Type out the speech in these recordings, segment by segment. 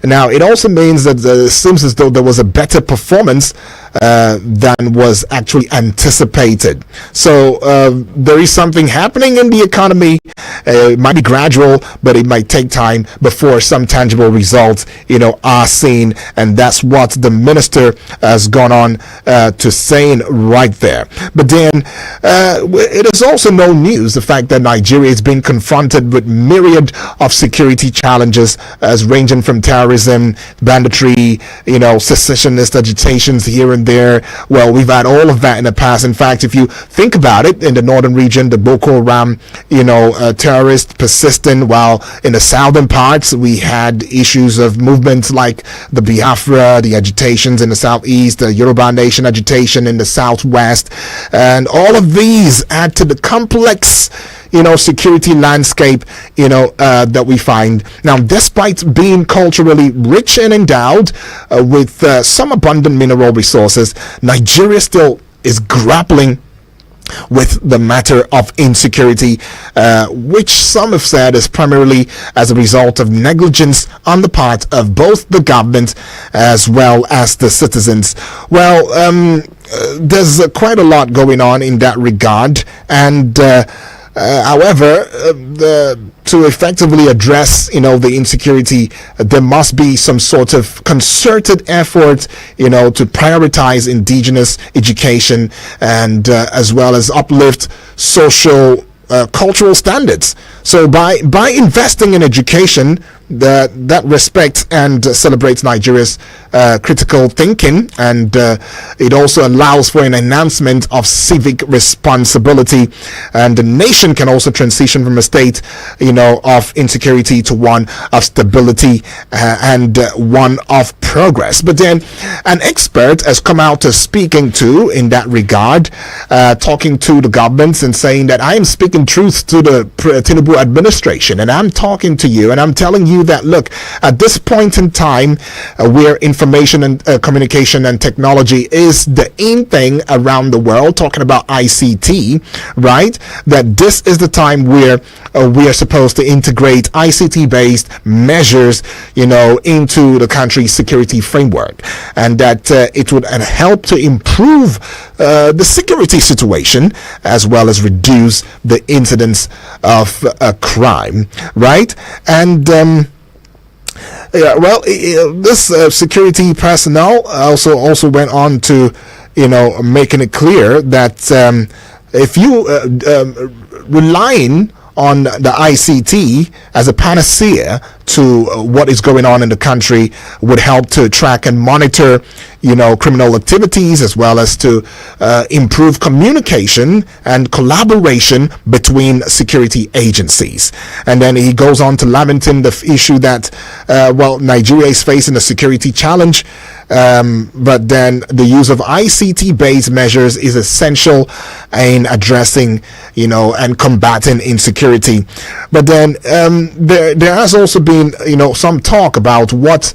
Now, it also means that it seems as though there was a better performance than was actually anticipated. So there is something happening in the economy. It might be gradual, but it might take time before some tangible results, are seen. And that's what the minister has gone on to saying right there. But then it is also no news the fact that Nigeria is being confronted with myriad of security challenges, as ranging from terrorism, banditry, secessionist agitations here and there. Well, we've had all of that in the past. In fact, if you think about it, in the northern region, the Boko Haram, terrorists persistent, while in the southern parts, we had issues of movements like the Biafra, the agitations in the southeast, the Yoruba Nation agitation in the southwest, and all of these add to the complex security landscape, that we find. Now, despite being culturally rich and endowed with some abundant mineral resources, Nigeria still is grappling with the matter of insecurity, which some have said is primarily as a result of negligence on the part of both the government as well as the citizens. Well, there's quite a lot going on in that regard, and however, to effectively address, the insecurity, there must be some sort of concerted effort, to prioritize indigenous education and as well as uplift social cultural standards. So by investing in education that respects and celebrates Nigeria's critical thinking, and it also allows for an enhancement of civic responsibility, and the nation can also transition from a state of insecurity to one of stability and one of progress. But then an expert has come out to speaking to in that regard, talking to the governments and saying that I am speaking truth to the Tinubu administration, and I'm talking to you and I'm telling you that, look, at this point in time, where information and communication and technology is the in thing around the world, talking about ICT, right, that this is the time where we are supposed to integrate ICT-based measures, into the country's security framework, and that it would help to improve the security situation as well as reduce the incidence of crime, right? And this security personnel also went on to, making it clear that if you relying on the ICT as a panacea to what is going on in the country would help to track and monitor, criminal activities, as well as to improve communication and collaboration between security agencies. And then he goes on to lamenting the issue that, Nigeria is facing a security challenge, but then the use of ICT-based measures is essential in addressing, and combating insecurity. But then there has also been, some talk about what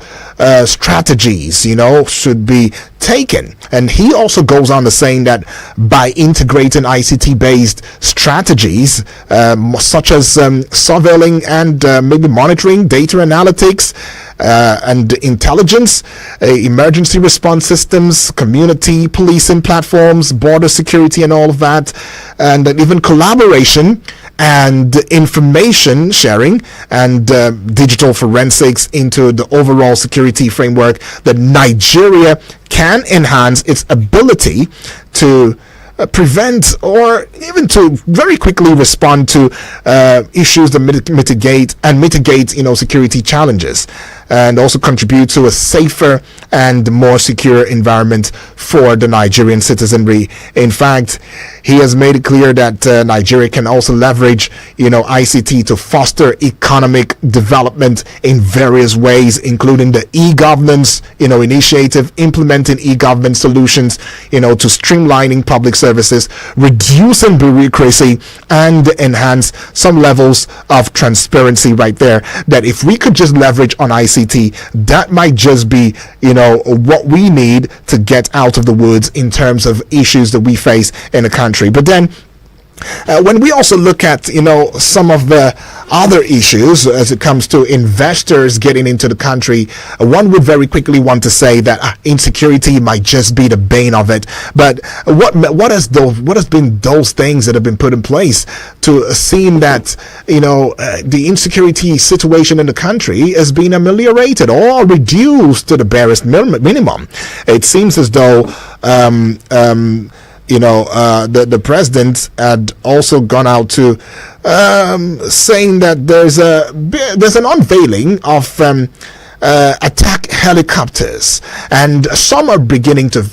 strategies, should be taken. And he also goes on to saying that by integrating ICT-based strategies, such as surveilling and maybe monitoring, data analytics, and intelligence, emergency response systems, community policing platforms, border security and all of that, and even collaboration and information sharing and digital forensics into the overall security framework, that Nigeria can enhance its ability to prevent or even to very quickly respond to issues that mitigate security challenges, and also contribute to a safer and more secure environment for the Nigerian citizenry. In fact, he has made it clear that Nigeria can also leverage, ICT to foster economic development in various ways, including the e-governance, initiative, implementing e-government solutions, to streamlining public services, reducing bureaucracy, and enhance some levels of transparency right there. That if we could just leverage on ICT, that might just be, what we need to get out of the woods in terms of issues that we face in the country. But then When we also look at, some of the other issues as it comes to investors getting into the country, one would very quickly want to say that insecurity might just be the bane of it. But what has been those things that have been put in place to seem that the insecurity situation in the country has been ameliorated or reduced to the barest minimum? It seems as though the president had also gone out to saying that there's an unveiling of attack helicopters, and some are beginning to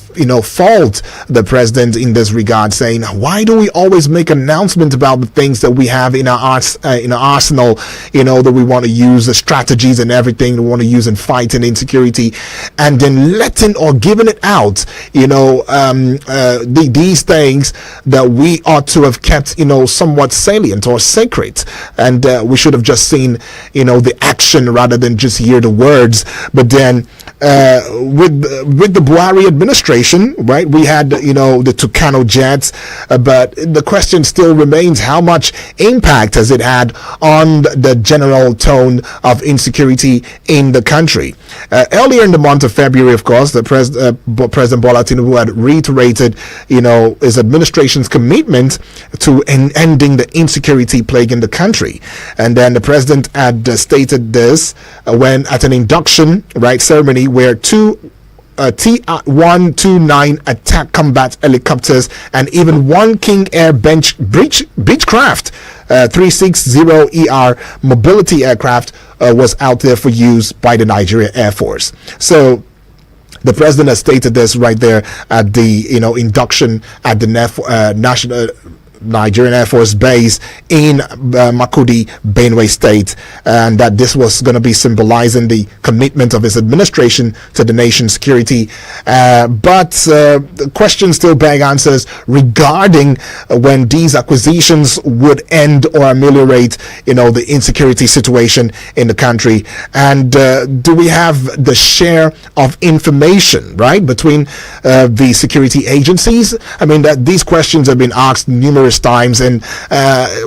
fault the president in this regard, saying, why do we always make announcement about the things that we have in our arsenal, that we want to use, the strategies and everything we want to use in fighting insecurity, and then letting or giving it out, these things that we ought to have kept, somewhat salient or sacred, and we should have just seen, the action rather than just hear the words. But then with the Buhari administration, right, we had the Tucano jets, but the question still remains, how much impact has it had on the general tone of insecurity in the country? Earlier in the month of February, of course, the President Bola Tinubu had reiterated his administration's commitment to ending the insecurity plague in the country, and then the president had stated this when at an induction ceremony where two T-129 attack combat helicopters and even one King Air Beechcraft 360ER mobility aircraft was out there for use by the Nigerian Air Force. So the president has stated this right there at the induction at the National Nigerian Air Force Base in Makudi, Benue State, and that this was going to be symbolizing the commitment of his administration to the nation's security. But the question still begs answers regarding when these acquisitions would end or ameliorate, the insecurity situation in the country. And do we have the share of information, right, between the security agencies? I mean, that these questions have been asked numerous times, and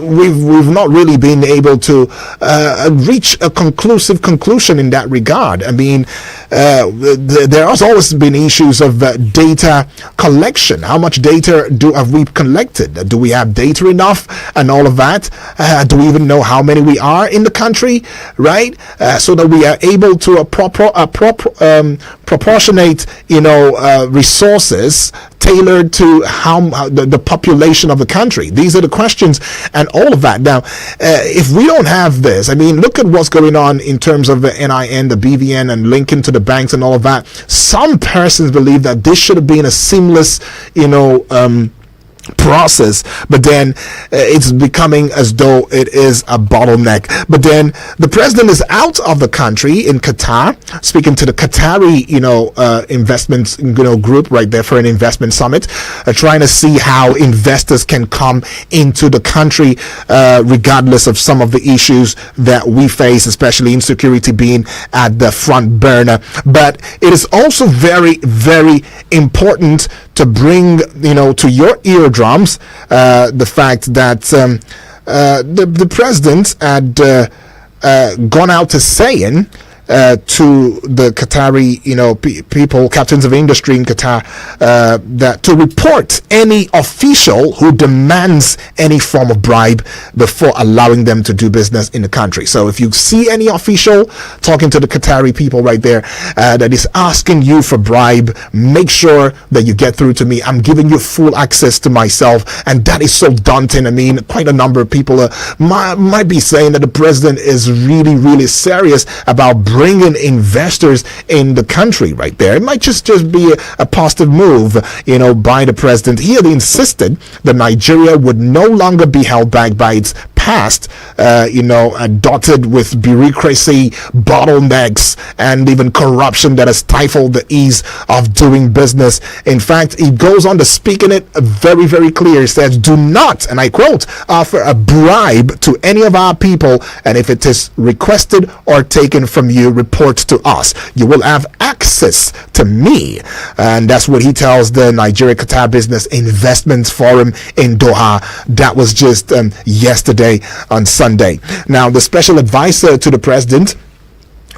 we've not really been able to reach a conclusive conclusion in that regard. I mean, there has always been issues of data collection. How much data have we collected? Do we have data enough and all of that? Do we even know how many we are in the country, right? So that we are able to proportionate, resources tailored to how the population of the country. These are the questions and all of that. Now, if we don't have this, I mean, look at what's going on in terms of the NIN, the BVN, and linking to the banks and all of that. Some persons believe that this should have been a seamless, process, but then it's becoming as though it is a bottleneck. But then the president is out of the country in Qatar, speaking to the Qatari investment group right there for an investment summit, trying to see how investors can come into the country regardless of some of the issues that we face, especially insecurity being at the front burner. But it is also very, very important to bring to your eardrums the fact that the president had gone out to saying to the Qatari, people, captains of industry in Qatar, that to report any official who demands any form of bribe before allowing them to do business in the country. So if you see any official talking to the Qatari people right there that is asking you for bribe, make sure that you get through to me. I'm giving you full access to myself, and that is so daunting. I mean, quite a number of people might be saying that the president is really, really serious about bringing investors in the country right there. It might just be a positive move, by the president. He had insisted that Nigeria would no longer be held back by its past, dotted with bureaucracy, bottlenecks, and even corruption that has stifled the ease of doing business. In fact, he goes on to speak in it very, very clear. He says, do not, and I quote, offer a bribe to any of our people, and if it is requested or taken from you, report to us. You will have access to me. And that's what he tells the Nigeria-Qatar Business Investments Forum in Doha. That was just yesterday on Sunday. Now, the special advisor to the president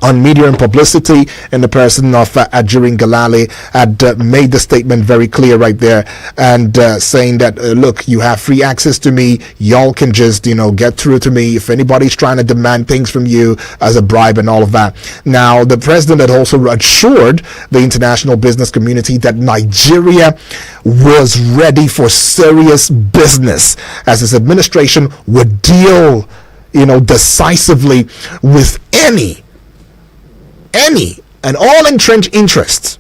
on media and publicity in the person of Ajurin Galali had made the statement very clear right there, and saying that look, you have free access to me, y'all can just get through to me if anybody's trying to demand things from you as a bribe and all of that. Now, the president had also assured the international business community that Nigeria was ready for serious business, as his administration would deal decisively with any and all entrenched interests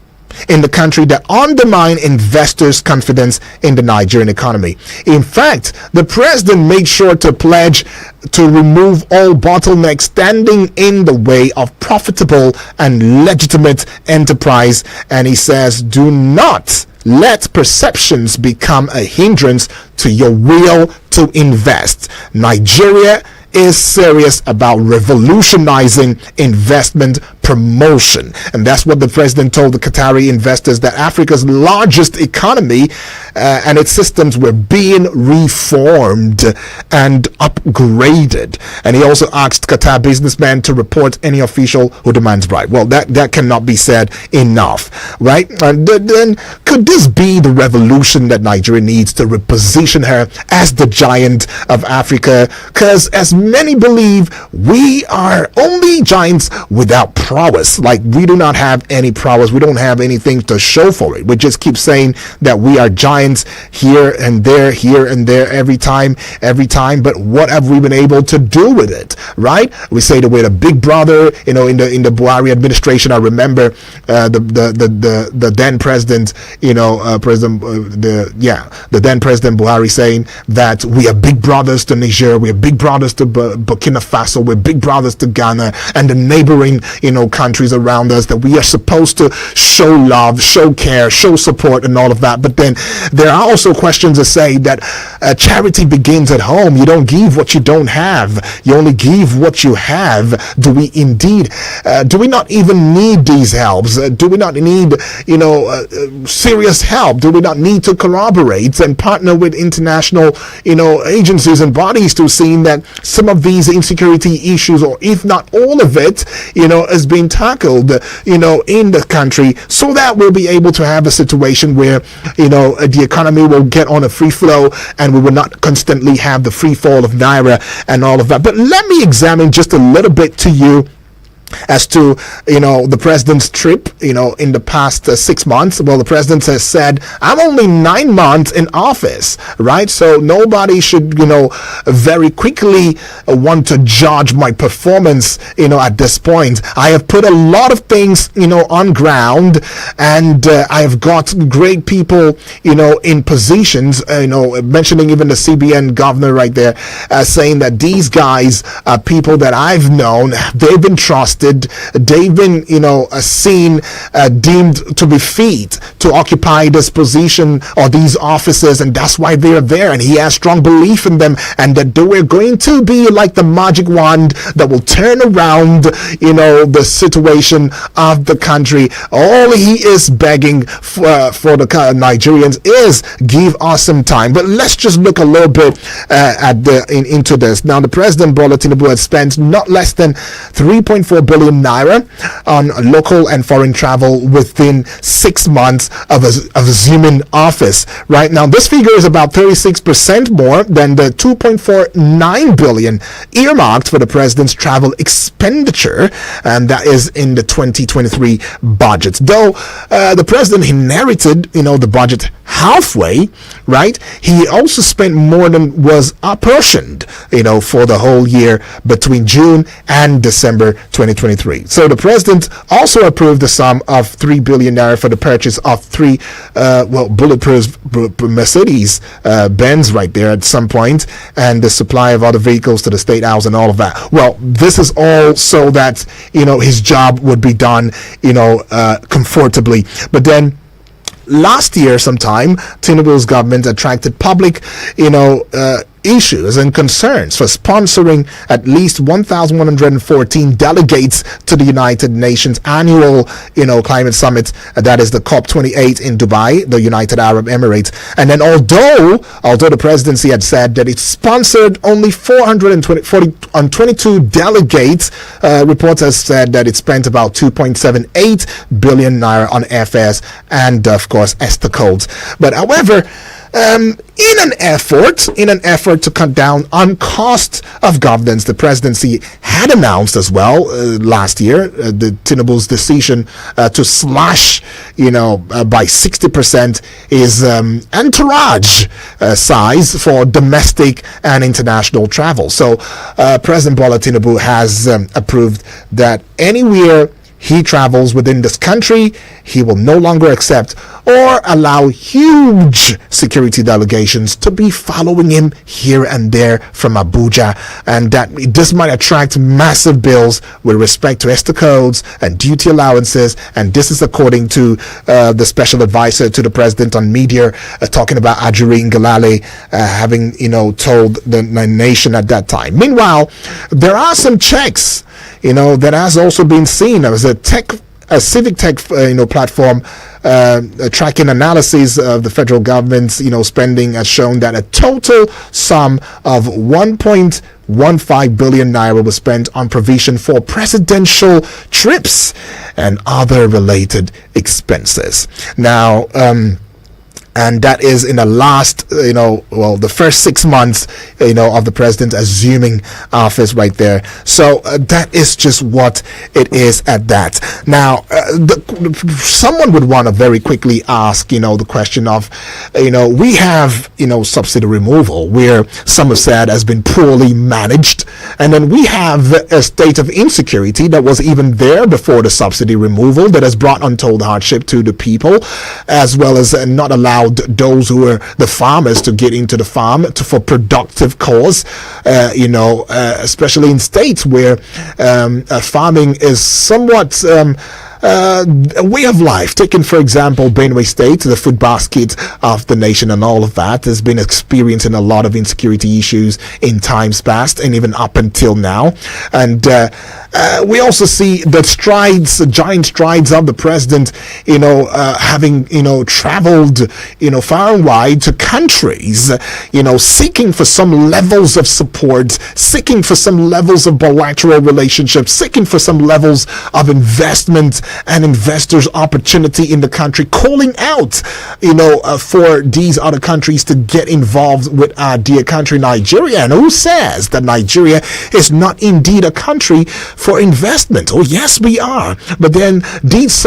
in the country that undermine investors' confidence in the Nigerian economy. In fact, the president made sure to pledge to remove all bottlenecks standing in the way of profitable and legitimate enterprise. And he says, do not let perceptions become a hindrance to your will to invest. Nigeria is serious about revolutionizing investment promotion. And that's what the president told the Qatari investors, that Africa's largest economy and its systems were being reformed and upgraded. And he also asked Qatar businessmen to report any official who demands bribe. Well, that cannot be said enough, right? And then could this be the revolution that Nigeria needs to reposition her as the giant of Africa? Because as many believe, we are only giants without prowess. Like, we do not have any prowess. We don't have anything to show for it. We just keep saying that we are giants here and there, every time. But what have we been able to do with it, right? We say that we're the big brother, in the Buhari administration. I remember the then president, the then President Buhari saying that we are big brothers to Niger, we are big brothers to Burkina Faso, we're big brothers to Ghana and the neighboring, countries around us, that we are supposed to show love, show care, show support and all of that. But then there are also questions that say that charity begins at home. You don't give what you don't have. You only give what you have. Do we indeed, do we not even need these helps? Do we not need, serious help? Do we not need to collaborate and partner with international, agencies and bodies to see that some of these insecurity issues, or if not all of it, is being tackled, in the country, so that we'll be able to have a situation where, the economy will get on a free flow and we will not constantly have the free fall of Naira and all of that. But let me examine just a little bit to you as to the president's trip in the past 6 months. Well, the president has said, I'm only 9 months in office, right? So nobody should very quickly want to judge my performance at this point. I have put a lot of things on ground, and I have got great people in positions, mentioning even the CBN governor right there, saying that these guys are people that I've known. They've been trusted. They've been, seen, deemed to be fit to occupy this position or these offices, and that's why they're there. And he has strong belief in them, and that they were going to be like the magic wand that will turn around, the situation of the country. All he is begging for the Nigerians is give us some time. But let's just look a little bit into this. Now, the president, Bola Tinubu, has spent not less than 3.4 billion naira on local and foreign travel within 6 months of assuming office. Right now, this figure is about 36% more than the 2.49 billion earmarked for the president's travel expenditure, and that is in the 2023 budget. Though the president inherited, the budget halfway, right? He also spent more than was apportioned, for the whole year between June and December 2023. 2023. So the president also approved the sum of 3 billion naira for the purchase of three bulletproof Mercedes Benz right there at some point, and the supply of other vehicles to the State House and all of that. Well, this is all so that his job would be done comfortably. But then last year sometime, Tinubu's government attracted public issues and concerns for sponsoring at least 1,114 delegates to the United Nations annual climate summit, that is the COP28 in Dubai, the United Arab Emirates. And then although the presidency had said that it sponsored only 422 delegates, reporters said that it spent about 2.78 billion naira on airfares and of course escorts. But however, in an effort to cut down on cost of governance, the presidency had announced as well last year the Tinubu's decision to slash by 60% is entourage size for domestic and international travel. So President Bola Tinubu has approved that anywhere he travels within this country, he will no longer accept or allow huge security delegations to be following him here and there from Abuja, and that this might attract massive bills with respect to ESTA codes and duty allowances. And this is according to the special advisor to the president on media, talking about Ajuri Ngalale, having told the nation at that time. Meanwhile, there are some checks that has also been seen. There was a civic tech platform tracking analysis of the federal government's spending has shown that a total sum of 1.15 billion naira was spent on provision for presidential trips and other related expenses. Now, and that is in the last, the first 6 months, of the president assuming office right there. So that is just what it is at that. Now, someone would want to very quickly ask, the question of, we have, subsidy removal, where some have said has been poorly managed. And then we have a state of insecurity that was even there before the subsidy removal that has brought untold hardship to the people, as well as not allowed those who are the farmers to get into the farm for productive cause, especially in states where farming is somewhat a way of life. Taken, for example, Benue State, the food basket of the nation and all of that, has been experiencing a lot of insecurity issues in times past and even up until now. And we also see the giant strides of the president, having, traveled, far and wide to countries, seeking for some levels of support, seeking for some levels of bilateral relationships, seeking for some levels of investment and investors' opportunity in the country, calling out, for these other countries to get involved with our dear country, Nigeria. And who says that Nigeria is not indeed a country for investment? Oh, yes, we are. But then these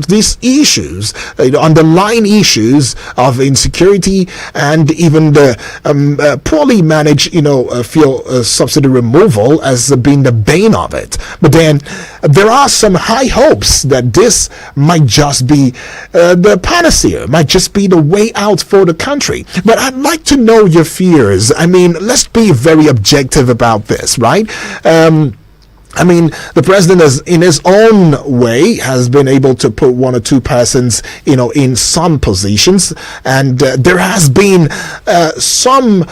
these issues, underlying issues of insecurity and even the poorly managed, subsidy removal has been the bane of it. But then there are some high hopes that this might just be the panacea, might just be the way out for the country. But I'd like to know your fears. I mean, let's be very objective about this, right? The president has, in his own way, has been able to put one or two persons, in some positions, and there has been some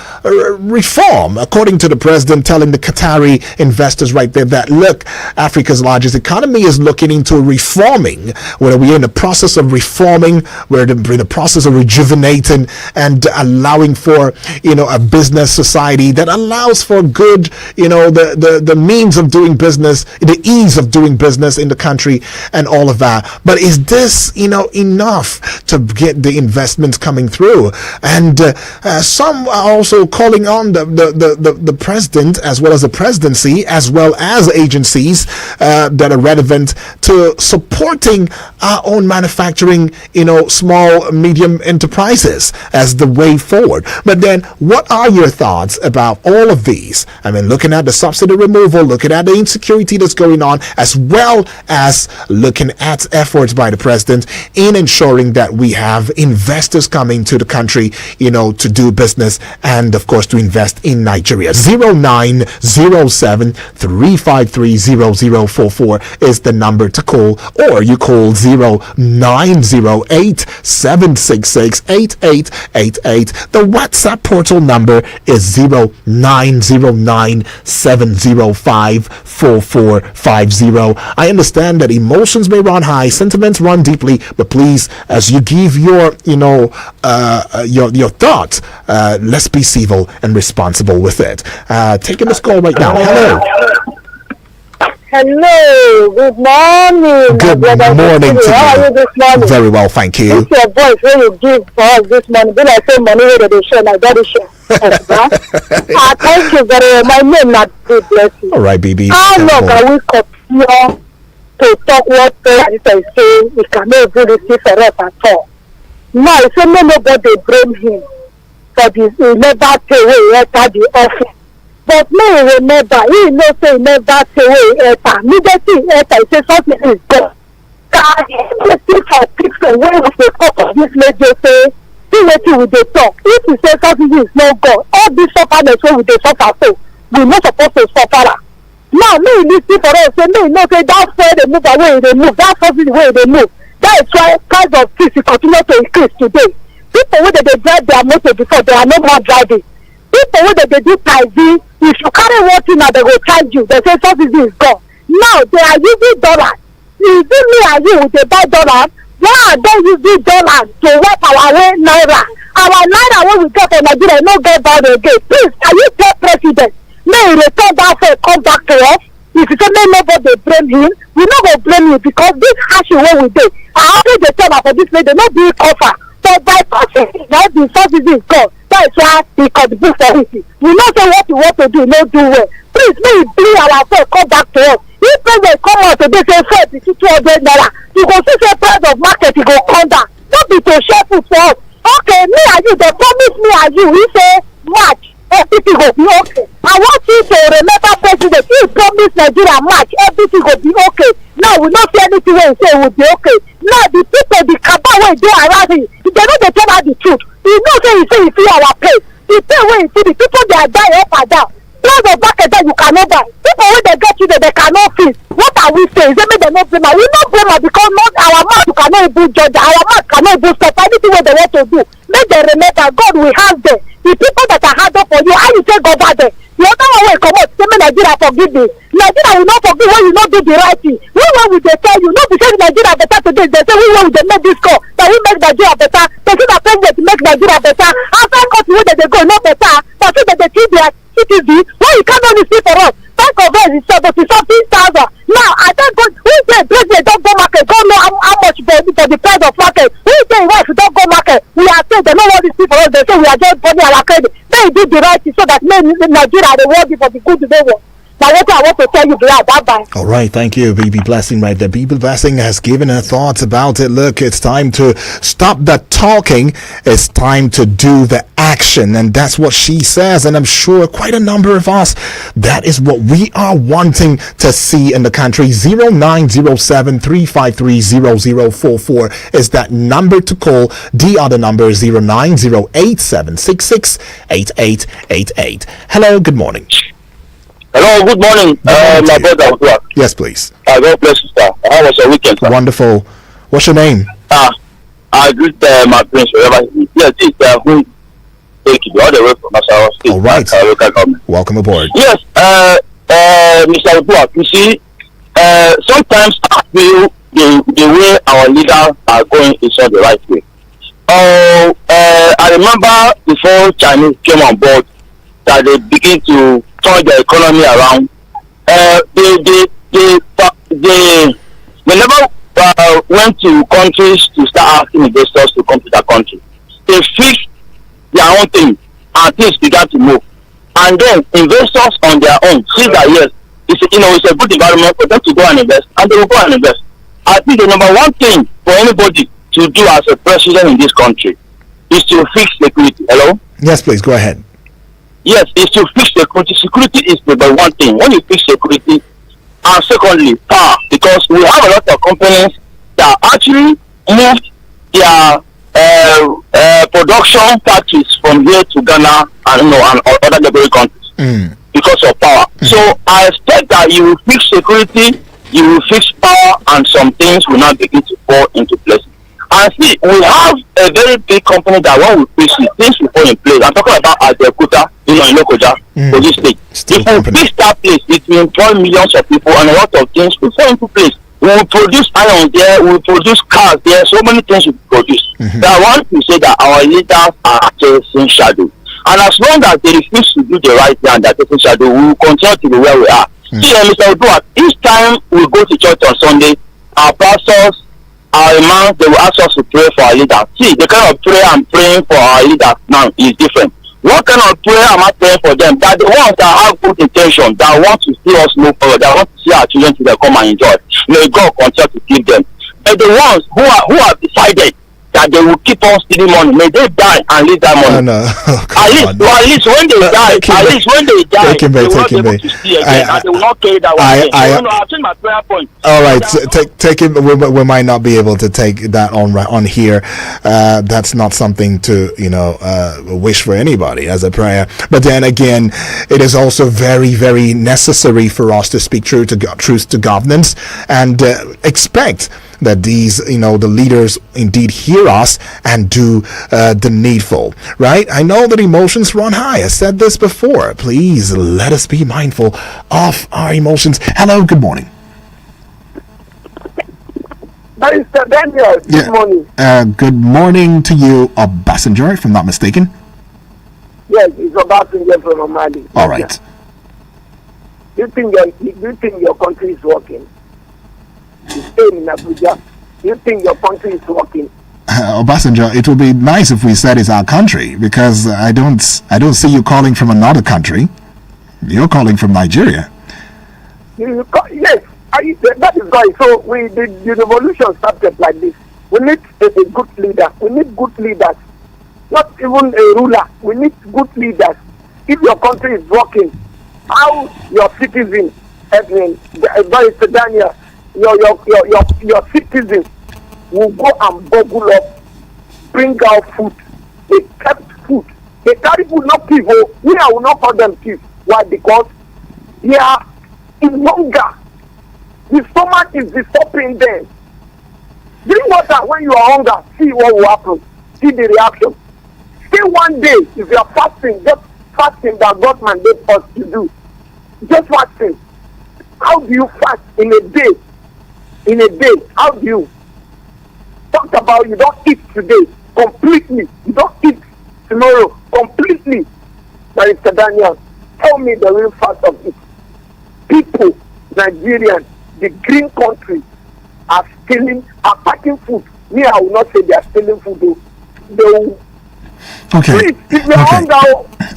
reform, according to the president, telling the Qatari investors right there that, look, Africa's largest economy is looking into reforming. Whether we're in the process of reforming, we're in the process of rejuvenating and allowing for, a business society that allows for good, the means of doing business, the ease of doing business in the country and all of that. But is this, enough to get the investments coming through? And some are also calling on the president, as well as the presidency, as well as agencies that are relevant to supporting our own manufacturing, small, medium enterprises as the way forward. But then what are your thoughts about all of these? Looking at the subsidy removal, looking at the insecurity that's going on, as well as looking at efforts by the president in ensuring that we have investors coming to the country, to do business and, of course, to invest in Nigeria. 0907-353-0044 is the number to call, or you call 0908-766-8888. The WhatsApp portal number is 0909-705-4450. I understand that emotions may run high, sentiments run deeply, but please, as you give your thoughts, let's be civil and responsible with it. Taking this call right now. Hello. Hello, good morning. Good morning to How are you this morning? Very well, thank you. It's your voice when you give for us this morning. When I say money, where they share, my daddy share. Thank you very much. My name not good, bless you. All right, baby. How long can we continue to talk what I say? We cannot do this for us at all. Now, so nobody blame him for this. He never pay away enter the office. But me remember, he no say he never pay away enter. Immediately enter, he say something is gone. Everything for people when we say talk of this lady say, see wetin we dey talk. If we say something is not gone, all this sufferness wey we dey suffer so, we no suppose to suffer am. Now, me lis ten for us say, me know say that fuel dey move away, e dey move, that subsidy wey e dey move. That is why price of things continue to increase today. People wey dey drive their motor before, they are no more driving. People wey dey do taxi, if you carry one thing now, they go charge you. They say subsidy is gone. Now they are using dollars. Is it me and you wey dey buy dollars? Why are they using dollars to wipe our way naira? Our naira wey we get for Nigeria no get down again. Please, can you tell president may he return that fare come back to us? If you say may nobody blame him, we no go blame you because this hardship wey we dey. I always dey tell am for this lady, no be cover. But by person, now the subsidy is gone. That is why he contribute for it. We know say what we want to do, no do well. Please, may he bring our fare come back to us. If president come out today say fare be 200 naira, you go see say price of market e go come down. No be to share food for us. Okay, me and you, they promise me and you, we say March, everything go be okay. I want you to remember president, he promise Nigeria March, everything go be okay. Now we don't see anything wey he say will be okay. Now the people, the cabal wey dey around him, they no dey tell her the truth. He know say he feel our pain. The pain wey he see, the people they are dying up and down. Price of market that you cannot buy. People wey dey get children, they cannot feed. What are we saying? They make them no blame her. We no blame her because not our mouth you cannot even judge. Our mouth cannot even stop anything wey they want to do. Make them remember God will have them. The people that are hard up for you, how you take over them? The other one will come out, say make Nigeria forgive me. Nigeria will not forgive when you not do the right thing. We will they tell you, no be say Nigeria better today. They say we will they make this call that we make Nigeria better. They say that president make Nigeria better. After country where they go not better. But say that they treat their citizens. Why you can't only see for us? Bank of us is 70,000. Now I thank God who say president don't go market, don't know how much for the price of market. Who say wife don't go market? We are saying they don't want to see for us. They say we are just burning our credit. They do the right thing so that Nigeria they want for the good they want. Now what I want to tell you, bye. All right, thank you, BB Blessing. Right there, BB Blessing has given her thoughts about it. Look, it's time to stop the talking. It's time to do the action, and that's what she says. And I'm sure quite a number of us, that is what we are wanting to see in the country. 0907-353-0044 is that number to call. The other number is 0908-766-8888. Hello, good morning. Hello, good morning. My brother. Yes, please. God bless you, sir. How was your weekend, sir? Wonderful. What's your name? I greet my prince wherever he is. Yes, this is who take you all the way from Nassau State. All right. Local government. Welcome aboard. Yes, Mr. Uduak, you see, sometimes I feel the way our leaders are going is not the right way. I remember before Chinese came on board that they begin to turn the economy around. They never went to countries to start asking investors to come to that country. They fixed their own thing and things began to move. And then investors on their own see that yes, it's a good environment for them to go and invest, and they will go and invest. I think the number one thing for anybody to do as a president in this country is to fix security. Hello? Yes, please go ahead. Yes, it's to fix security. Security is the one thing. When you fix security, and secondly, power, because we have a lot of companies that actually moved their production factories from here to Ghana and and other neighboring countries because of power. So I expect that you will fix security, you will fix power, and some things will not begin to fall into place. And see, we have a very big company that when we fix it, things will fall in place. I'm talking about Ajaokuta, in Lokoja, for this state. If we fix that place, it will employ millions of people and a lot of things will fall into place. We will produce iron there, we will produce cars there, so many things will be produced. So I want to say that our leaders are chasing shadow. And as long as they refuse to do the right thing and they're chasing shadow, we will continue to be where we are. See, Mr. Odua, each time we go to church on Sunday, our pastors, our imams, they will ask us to pray for our leaders. See, the kind of prayer I'm praying for our leaders now is different. What kind of prayer am I praying for them? That the ones that have good intention, that want to see us move forward, that want to see our children to come and enjoy. May God continue to give them. But the ones who have decided that they will keep on stealing money, may they die and leave that money. No. At least when they die, they will not be able to steal again, and they will not carry that one again. I've changed my prayer point. All right, so take it. We might not be able to take that on here. That's not something to wish for anybody as a prayer. But then again, it is also very, very necessary for us to speak truth to governance and expect that these, the leaders indeed hear us and do the needful, right? I know that emotions run high. I said this before. Please let us be mindful of our emotions. Hello, good morning. Mr. Daniel, good morning. Good morning to you, Obasanjo, if I'm not mistaken. Yes, it's Obasanjo from Omali. All right. Do you think your country is working? You stay in Abuja. You think your country is working? Obasanjo, it would be nice if we said it's our country, because I don't see you calling from another country. You're calling from Nigeria. Yes, that is right. So the revolution started like this. We need a good leader. We need good leaders. Not even a ruler. We need good leaders. If your country is working, how your citizens, Mr. Daniel, your citizens will go and bubble up, bring out food. They kept food. They carry food, not people. We will not call them thieves. Why? Because they are in hunger. The stomach is disturbing them. Drink water when you are hungry. See what will happen. See the reaction. Stay one day if you are fasting. Just fasting that God mandates us to do. Just fasting. How do you fast in a day? In a day, how do you talk about you don't eat today completely? You don't eat tomorrow completely. Mr. Daniel, tell me the real fact of it. People, Nigerians, the green country are packing food. Me, I will not say they are stealing food. They will. Okay. Please,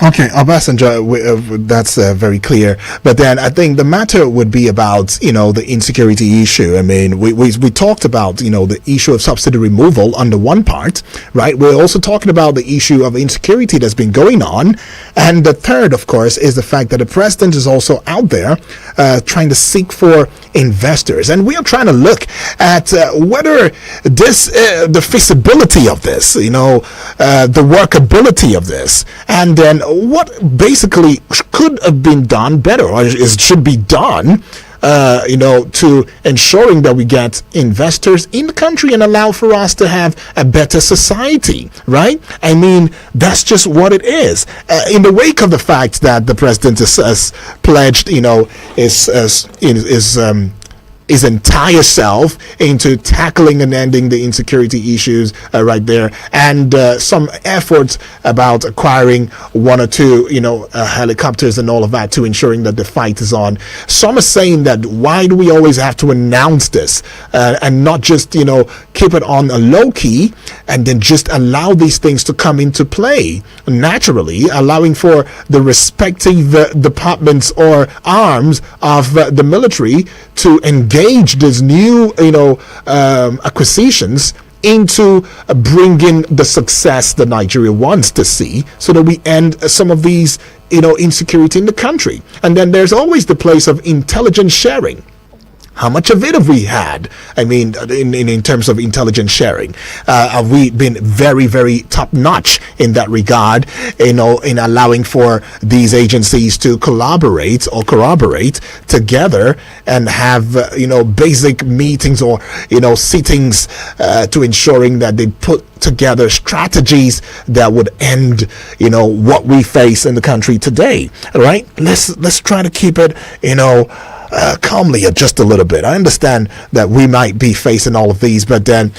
Okay, Obasanjo, that's very clear. But then I think the matter would be about, the insecurity issue. I mean, we talked about, the issue of subsidy removal under one part, right? We're also talking about the issue of insecurity that's been going on. And the third, of course, is the fact that the president is also out there trying to seek for investors. And we are trying to look at whether the feasibility of this, the workability of this, and then what basically could have been done better, or should be done, to ensuring that we get investors in the country and allow for us to have a better society, right? I mean, that's just what it is. In the wake of the fact that the president has pledged, his entire self into tackling and ending the insecurity issues right there, and some efforts about acquiring one or two helicopters and all of that to ensuring that the fight is on. Some are saying that why do we always have to announce this and not just keep it on a low key and then just allow these things to come into play naturally, allowing for the respective departments or arms of the military to engage these new acquisitions into bringing the success that Nigeria wants to see, so that we end some of these insecurity in the country. And then there's always the place of intelligence sharing. How much of it have we had? I mean, in terms of intelligence sharing, have we been very, very top notch in that regard? In allowing for these agencies to collaborate or corroborate together and have basic meetings or sittings to ensuring that they put together strategies that would end what we face in the country today. All right, let's try to keep it calmly just a little bit. I understand that we might be facing all of these, but then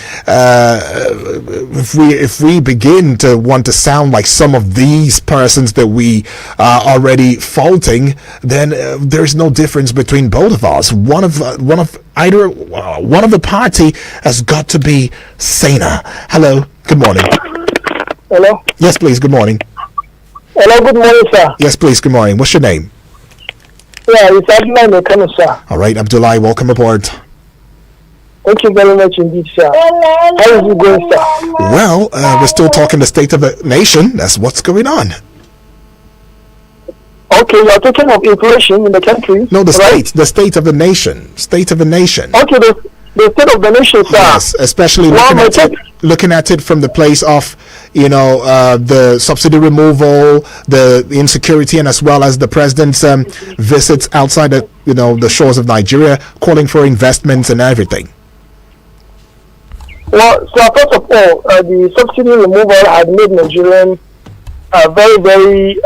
if we begin to want to sound like some of these persons that we are already faulting, then there's no difference between both of us. One of the party has got to be saner. Hello, good morning. Hello. Yes, please. Good morning. Hello, good morning, sir. Yes, please. Good morning. What's your name? Yeah, it's Abdullah Mekano, sir. All right, Abdullah, welcome aboard. Thank you very much indeed, sir. How is it going, sir? Well, we're still talking the state of the nation. That's what's going on. Okay, you're talking of inflation in the country. No, the state of the nation. State of the nation. Okay, the state of the nation, sir. Yes, especially looking at it from the place of, the subsidy removal, the insecurity, and as well as the president's visits outside the shores of Nigeria, calling for investments and everything. Well, so first of all, the subsidy removal had made Nigerians very, very,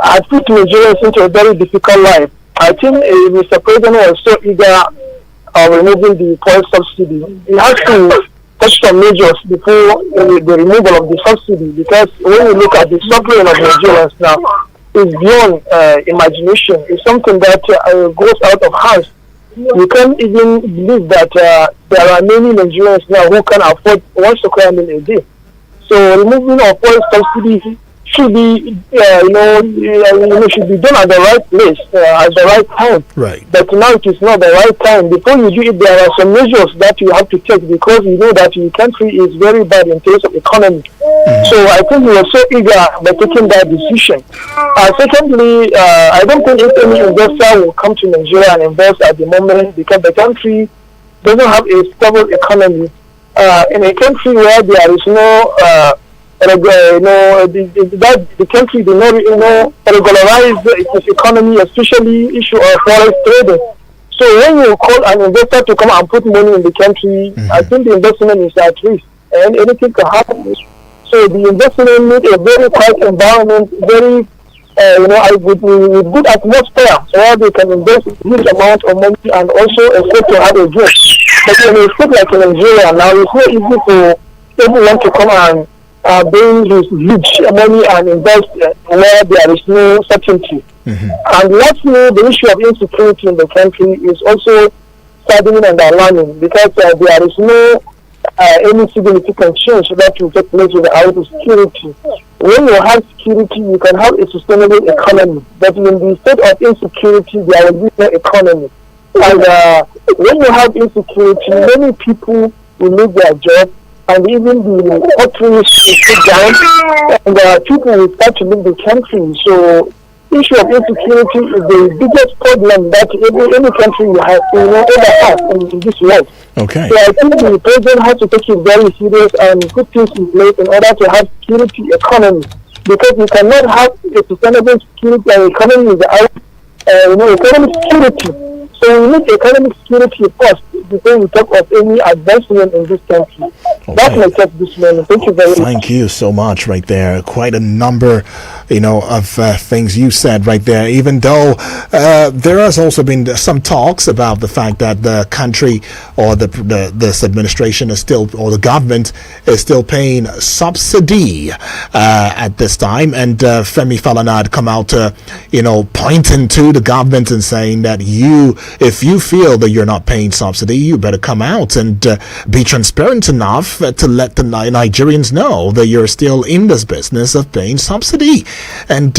had put Nigerians into a very difficult life. I think Mr. President was so eager removing the fuel subsidy. He has to take some measures before the removal of the subsidy, because when you look at the suffering of Nigerians now, it's beyond imagination. It's something that goes out of hands. You can't even believe that there are many Nigerians now who can afford 1 square meal a day. So removing of fuel subsidy should be, should be done at the right place, at the right time. Right. But now it is not the right time. Before you do it, there are some measures that you have to take, because you know that the country is very bad in terms of economy. Mm-hmm. So I think we were so eager by taking that decision. Secondly, I don't think any investor will come to Nigeria and invest at the moment, because the country doesn't have a stable economy. In a country where there is no the country did not regularize its economy, especially issue of forex trading. So when you call an investor to come and put money in the country, mm-hmm. I think the investment is at risk and anything can happen. So the investment needs a very quiet environment, very with good atmosphere, where they can invest a huge amount of money and also expect to have a gain. But in a state like Nigeria now, it's not easy for everyone to come and bring his huge money and invest where there is no certainty. Mm-hmm. And lastly, the issue of insecurity in the country is also saddening and alarming, because there is no any significant change that will take place without security. When you have security, you can have a sustainable economy. But in the state of insecurity, there will be no economy. And when you have insecurity, many people will lose their job, and even the factories will sit down, and people will start to leave the country. So, issue of insecurity is the biggest problem that any country will have, ever have in this world. Okay. So I think the president has to take it very serious and put things in place in order to have security economy, because you cannot have a sustainable security economy without economic security. So we need economic security first before we talk of any advancement in this country. Okay. That's my take this morning. Thank you very much. Thank you so much right there. Quite a number, of things you said right there, even though there has also been some talks about the fact that the country or this administration is still, or the government is still paying subsidy at this time. And Femi Falana had come out to, pointing to the government and saying that if you feel that you're not paying subsidy, you better come out and be transparent enough to let the Nigerians know that you're still in this business of paying subsidy. And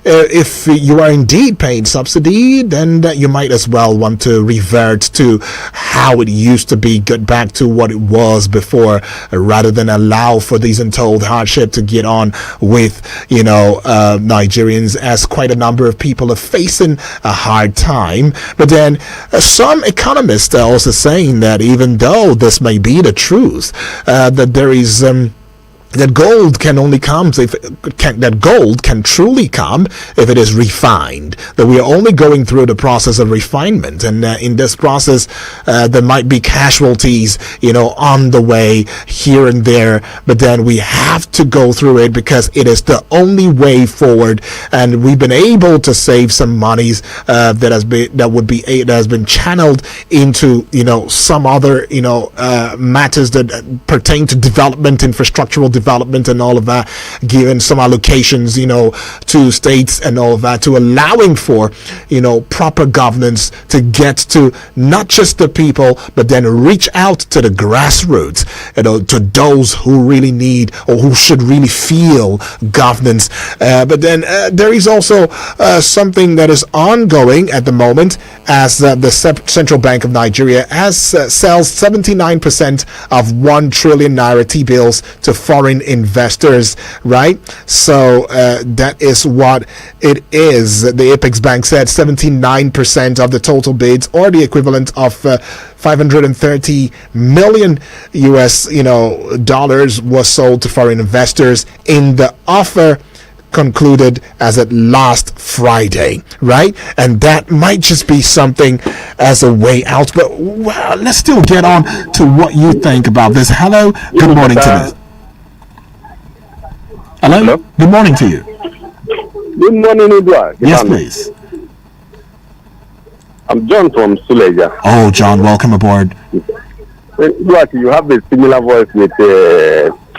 if you are indeed paying subsidy, then you might as well want to revert to how it used to be, get back to what it was before, rather than allow for these untold hardship to get on with, Nigerians, as quite a number of people are facing a hard time. But then some economists are also saying that even though this may be the truth, that there is that gold can only come that gold can truly come if it is refined. That we are only going through the process of refinement, and in this process, there might be casualties, on the way here and there. But then we have to go through it because it is the only way forward. And we've been able to save some monies that has been channeled into some other matters that pertain to development, infrastructural development and all of that, given some allocations to states and all of that, to allowing for proper governance to get to not just the people, but then reach out to the grassroots, to those who really need or who should really feel governance. But then there is also something that is ongoing at the moment, as the Central Bank of Nigeria sells 79% of 1 trillion naira T-bills to foreign investors, right? So that is what it is. The Apex Bank said 79% of the total bids, or the equivalent of 530 million US dollars, was sold to foreign investors in the offer concluded as at last Friday, right? And that might just be something as a way out. But let's still get on to what you think about this. Hello, good morning to this. Hello? Good morning to you. Good morning, Edward. Yes, please. I'm John from Suleja. Oh, John, welcome aboard. Edward, you have a similar voice with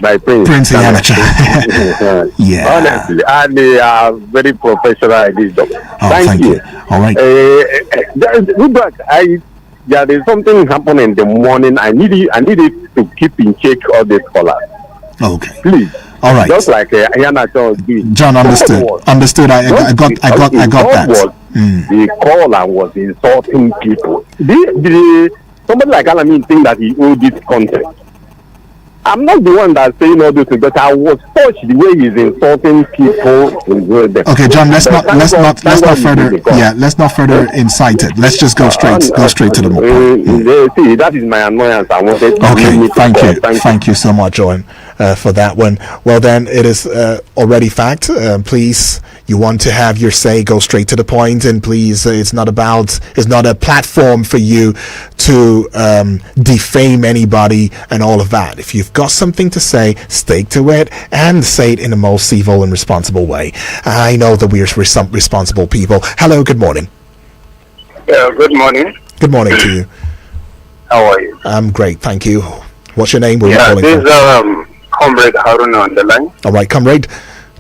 my Prince Yanacha. Yeah. Honestly, and they are very professional at this job. Oh, thank you. All right. There is something happening in the morning. I need it to keep in check all the scholars. Okay. Please. All right. Just like Yanacha did. John, understood. Understood. I got that. The caller was insulting people. Somebody like Alamin think that he owed this content. I'm not the one that's saying all this, but I was touched the way he's insulting people. Okay, John, let's not further incite it. Let's just go straight to the point. See, that is my annoyance. I wanted to Okay, thank you so much, John, for that one. Well, then it is already fact. Please, you want to have your say, go straight to the point, and please, it's not a platform for you to defame anybody and all of that. If you've got something to say, stick to it and say it in the most civil and responsible way. I know that we are some responsible people. Hello, good morning. Yeah, good morning. Good morning to you. How are you? I'm great, thank you. What's your name? Where are you calling from? This is Comrade Haruna on the line. All right, Comrade.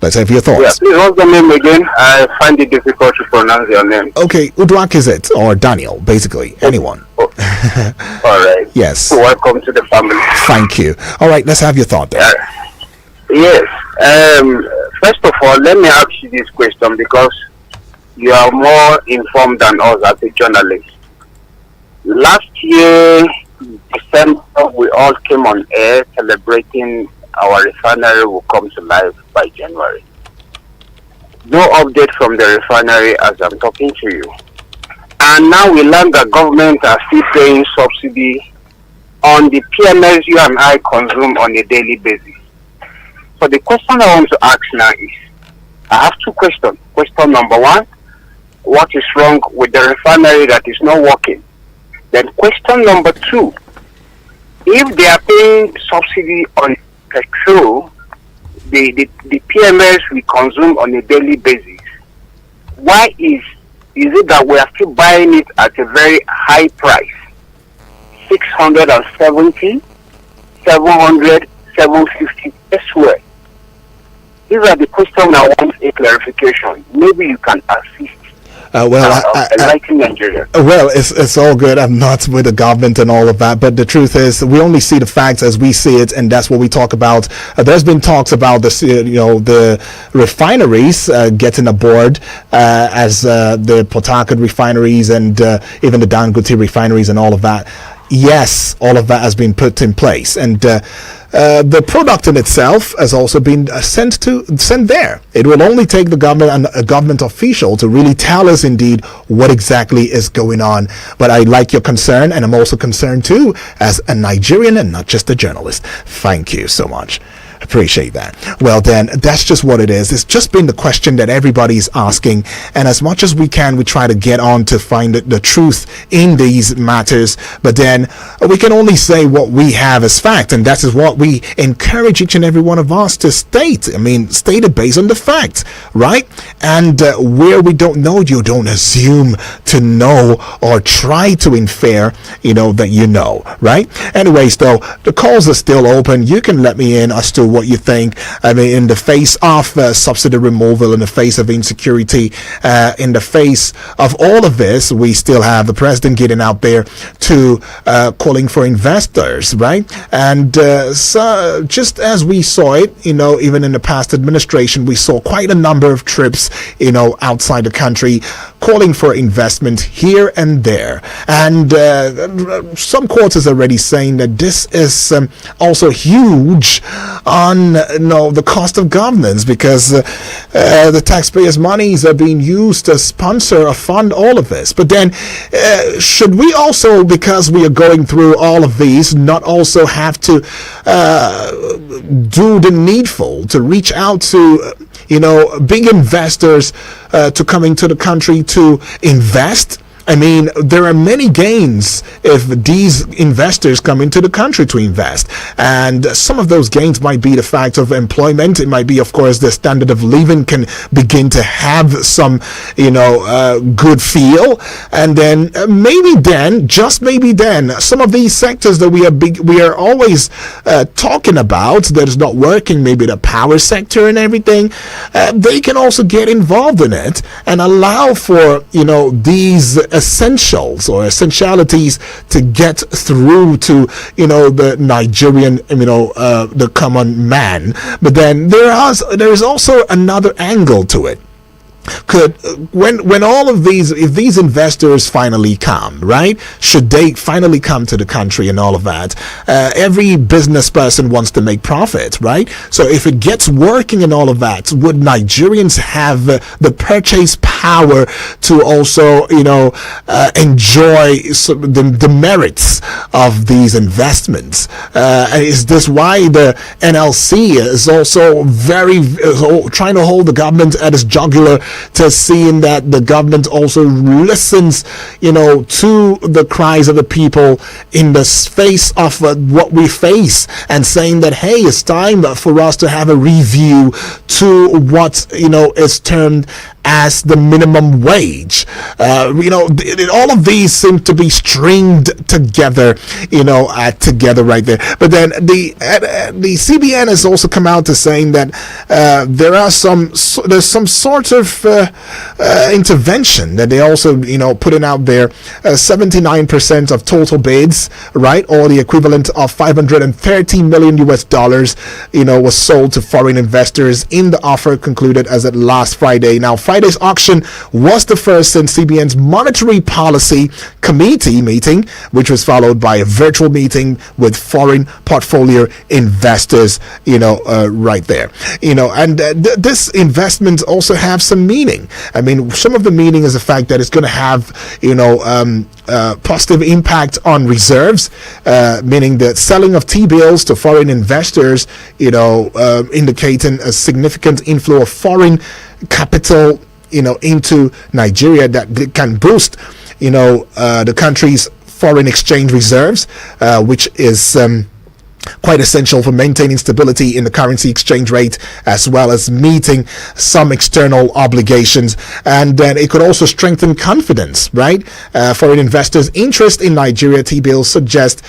Let's have your thoughts. Yeah, please, what's the name again? I find it difficult to pronounce your name. Okay, Udwak is it? Or Daniel, basically. Anyone. Oh. All right. Yes. So welcome to the family. Thank you. All right, let's have your thought then. Yes. First of all, let me ask you this question, because you are more informed than us as a journalist. Last year, December, we all came on air celebrating our refinery will come to life by January. No update from the refinery as I'm talking to you. And now we learn that government are still paying subsidy on the PMS you and I consume on a daily basis. So the question I want to ask now is, I have two questions. Question number one, what is wrong with the refinery that is not working? Then question number two, if they are paying subsidy on petrol, the PMS we consume on a daily basis, why is it that we are still buying it at a very high price? 670, 700, 750, elsewhere. These are the questions I want a clarification. Maybe you can assist. enlighten Nigeria. Well, it's all good. I'm not with the government and all of that, but the truth is, we only see the facts as we see it, and that's what we talk about. There's been talks about this, the refineries getting aboard, as the Port Harcourt refineries and even the Dangote refineries and all of that. Yes, all of that has been put in place, and the product in itself has also been sent there. It will only take the government and a government official to really tell us indeed what exactly is going on. But I like your concern, and I'm also concerned too as a Nigerian and not just a journalist. Thank you so much. Appreciate that. Well, then, that's just what it is. It's just been the question that everybody's asking, and as much as we can, we try to get on to find the truth in these matters, but then we can only say what we have as fact, and that is what we encourage each and every one of us to state. State it based on the facts, right? And where we don't know, you don't assume to know or try to infer, that you know, right? Anyways, though, the calls are still open. You can let me in as to what you think. In the face of subsidy removal, in the face of insecurity, in the face of all of this, we still have the president getting out there to calling for investors, right? And so just as we saw it, even in the past administration, we saw quite a number of trips, outside the country, calling for investment here and there. And some quarters already saying that this is also huge on the cost of governance, because the taxpayers' monies are being used to sponsor or fund all of this. But then should we also, because we are going through all of these, not also have to do the needful to reach out to big investors to come into the country to invest? There are many gains if these investors come into the country to invest. And some of those gains might be the fact of employment. It might be, of course, the standard of living can begin to have some, good feel. And then just maybe then, some of these sectors that we are always talking about that is not working, maybe the power sector and everything, they can also get involved in it and allow for, these essentials or essentialities to get through to the Nigerian, the common man. But then there is also another angle to it. When all of these, if these investors finally come, right, should they finally come to the country and all of that, every business person wants to make profit, right? So if it gets working and all of that, would Nigerians have the purchase power to also, enjoy the merits of these investments? Is this why the NLC is also trying to hold the government at its jugular, to seeing that the government also listens, to the cries of the people in the face of what we face, and saying that, hey, it's time for us to have a review to what, is termed as the minimum wage. All of these seem to be stringed together, together right there. But then the CBN has also come out to saying that there's some sort of intervention that they also, putting out there. 79% of total bids, right, or the equivalent of $530 million US, was sold to foreign investors in the offer concluded as at last Friday. Now, Friday's auction was the first since CBN's Monetary Policy Committee meeting, which was followed by a virtual meeting with foreign portfolio investors, right there. And this investment also have some meaning. Some of the meaning is the fact that it's going to have, positive impact on reserves, meaning the selling of T-bills to foreign investors, indicating a significant inflow of foreign capital, into Nigeria that can boost, the country's foreign exchange reserves, which is quite essential for maintaining stability in the currency exchange rate, as well as meeting some external obligations. And then it could also strengthen confidence, right? Foreign investors' interest in Nigeria, T-bills suggest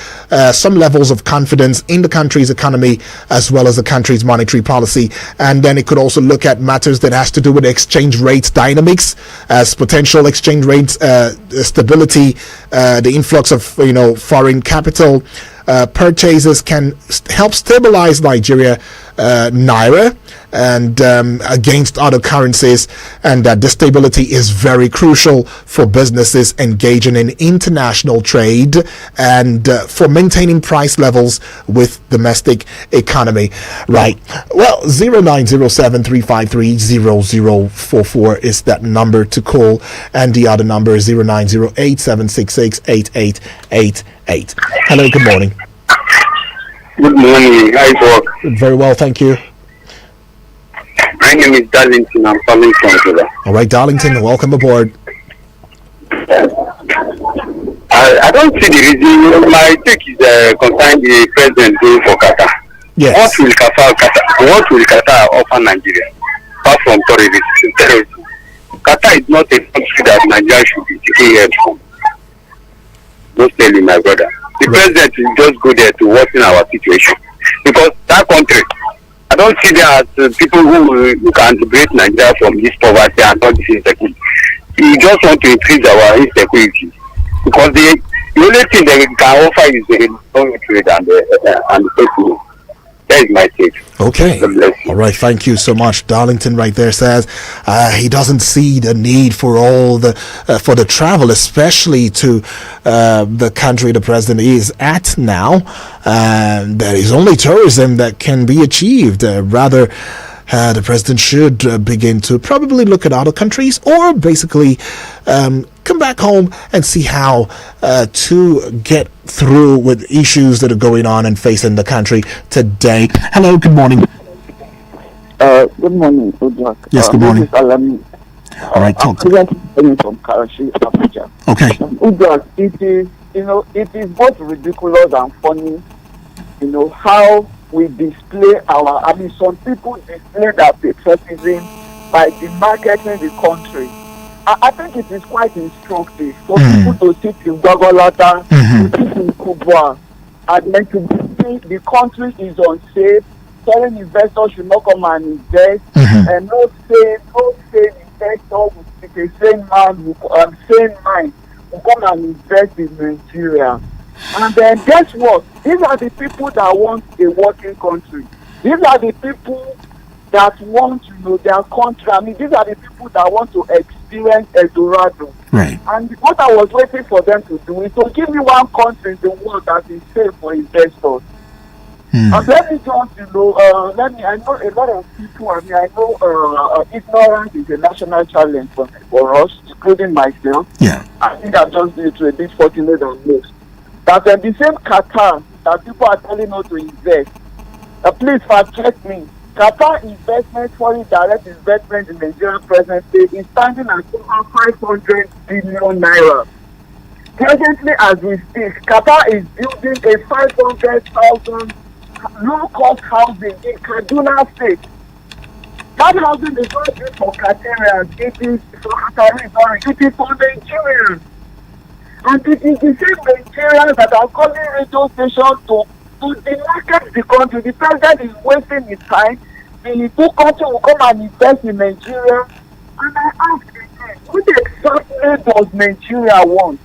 some levels of confidence in the country's economy, as well as the country's monetary policy. And then it could also look at matters that has to do with exchange rate dynamics, as potential exchange rate stability, the influx of foreign capital purchases can help stabilize Nigeria naira and against other currencies, and that this stability is very crucial for businesses engaging in international trade and for maintaining price levels with domestic economy. Right. Well, 0907-353-0044 is that number to call, and the other number is 0908-766-8888. Hello, good morning. Good morning. How is work? Very well, thank you. My name is Darlington. I'm calling from Cuba. All right, Darlington, welcome aboard. I don't see the reason. My take is concern the president going for Qatar. Yes. What will Qatar offer Nigeria apart from terrorism? Qatar is not a country that Nigeria should be taking help from. Don't tell me, my brother. The president will just go there to worsen our situation, because that country, I don't see them as people who can liberate Nigeria from this poverty and all this insecurity. We just want to increase our insecurity, because the only thing they can offer is the economic trade and the people. That is my take. Okay. All right. Thank you so much. Darlington right there says he doesn't see the need for all the for the travel, especially to the country the president is at now. There is only tourism that can be achieved. Rather, the president should begin to probably look at other countries, or basically come back home and see how to get through with issues that are going on and facing the country today. Hello, good morning. Good morning, Ujak. Yes, good morning. This is Alami. All right, talk. I'm from Karachi, Abuja. Okay. Ujak, it is both ridiculous and funny, how we display some people display their patriotism by demarketing the country. I think it is quite instructive for people to sit in Gogolata, to sit in Kubwa, and then to see the country is unsafe. Foreign investors should not come and invest, and not say investor with a sane mind will come and invest in Nigeria. And then guess what? These are the people that want a working country. These are the people that want their country. I mean, these are the people that want to experience Eldorado. Right. And what I was waiting for them to do is to give me one country in the world that is safe for investors. And let me just, I know a lot of people, I know ignorance is a national challenge for us, including myself. Yeah. I think I'm just a bit fortunate than most. That the same Qatar that people are telling us to invest, please fact check me. Qatar investment, foreign direct investment in Nigeria presently is standing at over 500 billion naira. Presently, as we speak, Qatar is building a 500,000 low-cost housing in Kaduna State. That housing is not just for Qatarians, it is for Qataris, it is for Nigerians. And it is the same Nigerians that are calling radio stations to demarket the country. The president is wasting his time. The two countries will come and invest in Nigeria. And I ask again, what exactly does Nigeria want?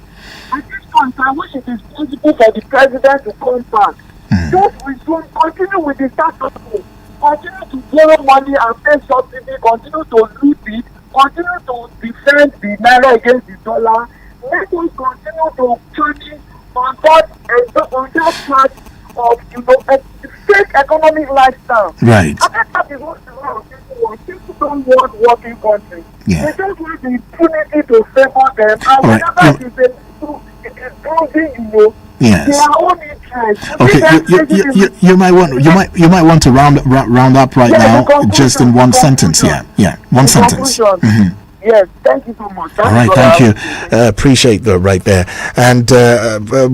At this point, I wish it is possible for the president to come back. Just resume, continue with the status quo. Continue to borrow money and pay subsidy. Continue to loot it. Continue to defend the naira against the dollar. Let us continue to journey on that part of a fake economic lifestyle. Right. I think that is what a lot of people want. People don't want working countries. Yeah. They just want the impunity to favor them. And whenever it is building, Yes. their own interest. Okay, you might want to round up right now, just in one sentence. Yeah, one sentence. Yes, thank you so much. All right, thank you. Appreciate that right there. And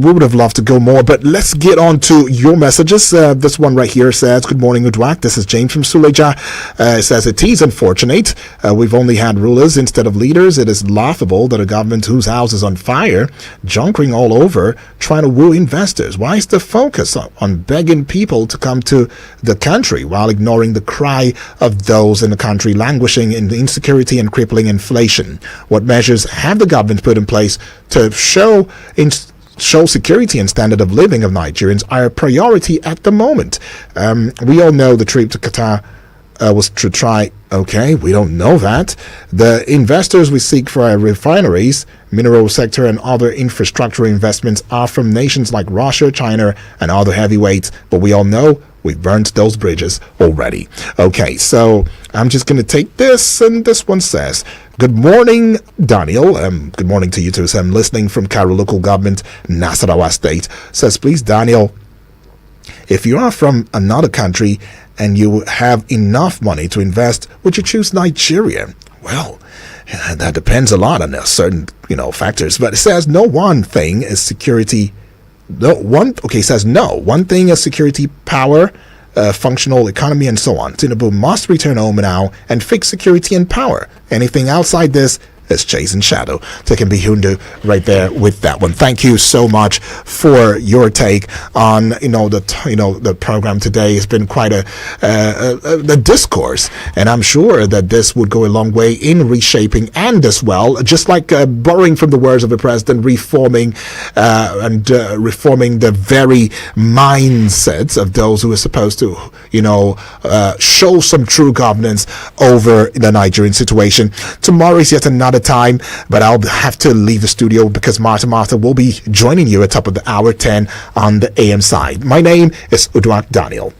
we would have loved to go more, but let's get on to your messages. This one right here says, "Good morning, Udwak. This is James from Suleja." It says, "It is unfortunate. We've only had rulers instead of leaders. It is laughable that a government whose house is on fire, junkering all over, trying to woo investors. Why is the focus on begging people to come to the country while ignoring the cry of those in the country languishing in the insecurity and crippling inflation? What measures have the government put in place to show security and standard of living of Nigerians are a priority at the moment?" We all know the trip to Qatar was to try. Okay, we don't know that. "The investors we seek for our refineries, mineral sector and other infrastructure investments are from nations like Russia, China and other heavyweights, but we all know we've burnt those bridges already." Okay, so I'm just going to take this, and this one says, "Good morning, Daniel." Good morning to you too. So I'm listening from Cairo local government, Nasarawa State. Says, "Please, Daniel, if you are from another country and you have enough money to invest, would you choose Nigeria?" Well, that depends a lot on certain, factors. But it says no one thing is security. It says no. One thing is security, power, functional economy, and so on. Tinubu must return home now and fix security and power. Anything outside this is chasing shadow. Taking Bihundu right there with that one. Thank you so much for your take on the program today. It's been quite the discourse, and I'm sure that this would go a long way in reshaping and as well, just like borrowing from the words of the president, reforming reforming the very mindsets of those who are supposed to show some true governance over the Nigerian situation. Tomorrow is yet another time, but I'll have to leave the studio because Martha will be joining you at top of the hour 10 on the AM side. My name is Udwak Daniel.